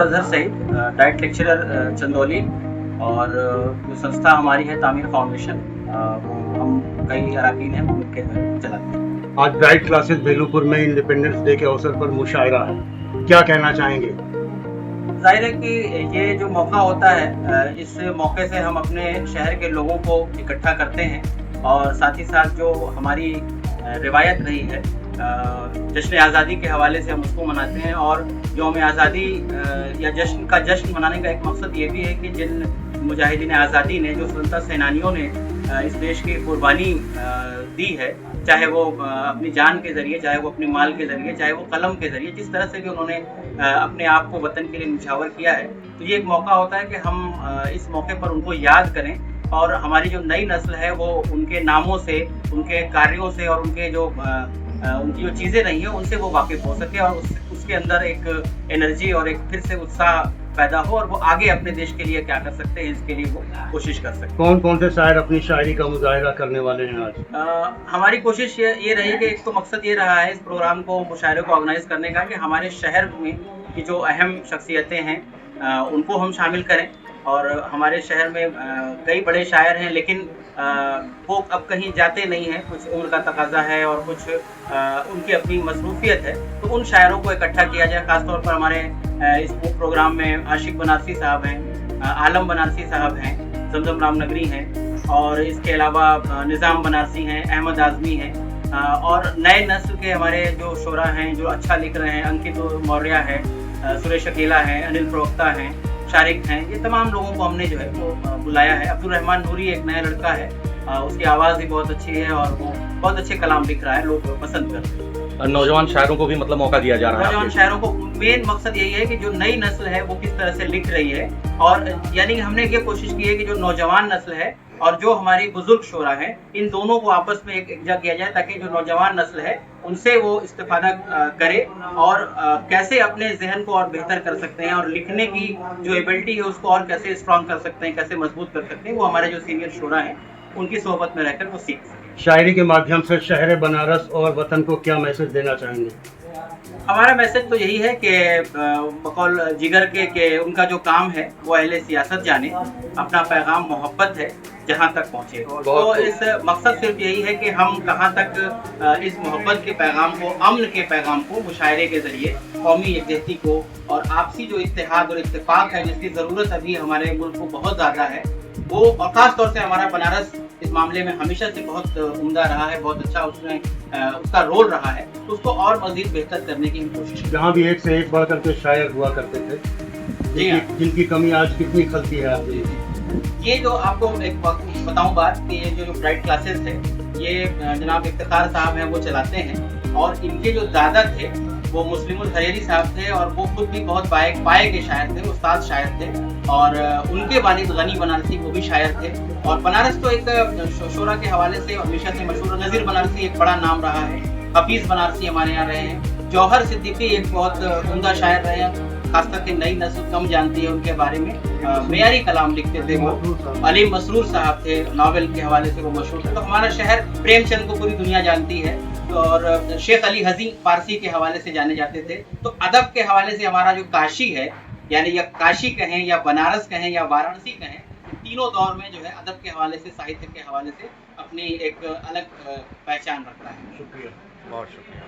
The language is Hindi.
अजहर सईद, डाइट लेक्चरर चंदौली, और जो संस्था हमारी है तामीर फाउंडेशन, वो हम कई अरकान हैं मिलकर चलाते हैं। आज ब्राइट क्लासेस बेलूपुर में इंडिपेंडेंस डे के अवसर पर मुशायरा है, क्या कहना चाहेंगे? जाहिर है कि ये जो मौका होता है, इस मौके से हम अपने शहर के लोगों को इकट्ठा करते हैं और साथ ही साथ जो हमारी रिवायत रही है जश्न आज़ादी के हवाले से हम उसको मनाते हैं। और यौम आज़ादी या जश्न मनाने का एक मकसद ये भी है कि जिन मुजाहिदीन आज़ादी ने, जो स्वतंत्रता सेनानियों ने इस देश की कुर्बानी दी है, चाहे वो अपनी जान के ज़रिए, चाहे वो अपने माल के ज़रिए, चाहे वो कलम के ज़रिए, जिस तरह से भी उन्होंने अपने आप को वतन के लिए निछावर किया है, तो ये एक मौका होता है कि हम इस मौके पर उनको याद करें और हमारी जो नई नस्ल है वो उनके नामों से, उनके कार्यों से और उनके जो उनकी जो चीज़ें रही हैं उनसे वो वाकिफ़ हो सके और उसके अंदर एक एनर्जी और एक फिर से उत्साह पैदा हो और वो आगे अपने देश के लिए क्या कर सकते हैं इसके लिए वो कोशिश कर सकते हैं। कौन कौन से शायर अपनी शायरी का मुजाहिरा करने वाले हैं आज? हमारी कोशिश ये रही कि एक तो मकसद ये रहा है इस प्रोग्राम को, मुशायरे को ऑर्गेनाइज करने का, कि हमारे शहर में की जो अहम शख्सियतें हैं उनको हम शामिल करें। और हमारे शहर में कई बड़े शायर हैं, लेकिन वो अब कहीं जाते नहीं हैं, कुछ उम्र का तकाजा है और कुछ उनकी अपनी मसरूफियत है, तो उन शायरों को इकट्ठा किया जाए। ख़ासतौर पर हमारे इस प्रोग्राम में आशिक बनारसी साहब हैं, आलम बनारसी साहब हैं, जमजम रामनगरी हैं, और इसके अलावा निज़ाम बनारसी हैं, अहमद आज़मी हैं, और नए नस्ल के हमारे जो शोरा हैं जो अच्छा लिख रहे हैं, अंकित मौर्य है, सुरेश अकेला है, अनिल प्रवक्ता हैं, शारिक हैं, ये तमाम लोगों को हमने जो है वो बुलाया है। अब्दुल रहमान नूरी एक नया लड़का है, उसकी आवाज़ भी बहुत अच्छी है और वो बहुत अच्छे कलाम लिख रहा है, लोग पसंद करते हैं। नौजवान शायरों को भी मतलब मौका दिया जा रहा है? नौजवान शायरों को मेन मकसद यही है कि जो नई नस्ल है वो किस तरह से लिख रही है, और यानी कि हमने ये कोशिश की है कि जो नौजवान नस्ल है और जो हमारी बुजुर्ग शोरा है, इन दोनों को आपस में एक इकट्ठा किया जाए, ताकि जो नौजवान नस्ल है उनसे वो इस्तिफादा करे और कैसे अपने जहन को और बेहतर कर सकते हैं और लिखने की जो एबिलिटी है उसको और कैसे स्ट्रॉन्ग कर सकते हैं, कैसे मजबूत कर सकते हैं, वो हमारे जो सीनियर शोरा हैं उनकी सोहबत में रहकर वो सीख सकते हैं। शायरी के माध्यम से शहर बनारस और वतन को क्या मैसेज देना चाहेंगे? हमारा मैसेज तो यही है कि बकौल जिगर के उनका जो काम है वो अहले सियासत जाने, अपना पैगाम मोहब्बत है जहाँ तक पहुँचे। तो इस मकसद सिर्फ यही है कि हम कहाँ तक इस मोहब्बत के पैगाम को, अमन के पैगाम को मुशायरे के ज़रिए कौमी यकजहती को और आपसी जो इत्तेहाद और इत्तेफाक है जिसकी ज़रूरत अभी हमारे मुल्क को बहुत ज़्यादा है, वो और ख़ास तौर से हमारा बनारस इस मामले में हमेशा से बहुत उम्दा रहा है, बहुत अच्छा उसमें उसका रोल रहा है, तो उसको और मज़ीद बेहतर करने की हम कोशिश करें। जहाँ भी एक से एक बढ़ करके शायर हुआ करते थे, जी हाँ। जिनकी कमी आज कितनी खलती है आपकी? ये जो आपको एक बताऊं बात कि ये जो ब्राइट क्लासेस है ये जनाब इफ्तिखार साहब हैं वो चलाते हैं, और इनके जो दादा थे वो मुस्लिमुल हरेरी साहब थे और वो खुद भी बहुत पाए के शायर थे, उस्ताद शायर थे, और उनके वालिद गनी बनारसी वो भी शायर थे। और बनारस तो एक शोरा के हवाले से हमेशा से मशहूर, नज़ीर बनारसी एक बड़ा नाम रहा है, हफीज़ बनारसी हमारे यहाँ रहे हैं, जौहर सिद्दीकी एक बहुत उम्दा शायर रहे हैं, खासकर के नई नस्ल कम जानती है उनके बारे में, मेयारी कलाम लिखते थे वो। अली मसरूर साहब थे, नावल के हवाले से वो मशहूर थे। तो हमारा शहर प्रेमचंद को पूरी दुनिया जानती है, और शेख अली हज़ी फारसी के हवाले से जाने जाते थे। तो अदब के हवाले से हमारा जो काशी है, यानी या काशी कहें या बनारस कहें या वाराणसी कहें, तीनों दौर में जो है अदब के हवाले से, साहित्य के हवाले से अपनी एक अलग पहचान रखता है। शुक्रिया, बहुत शुक्रिया।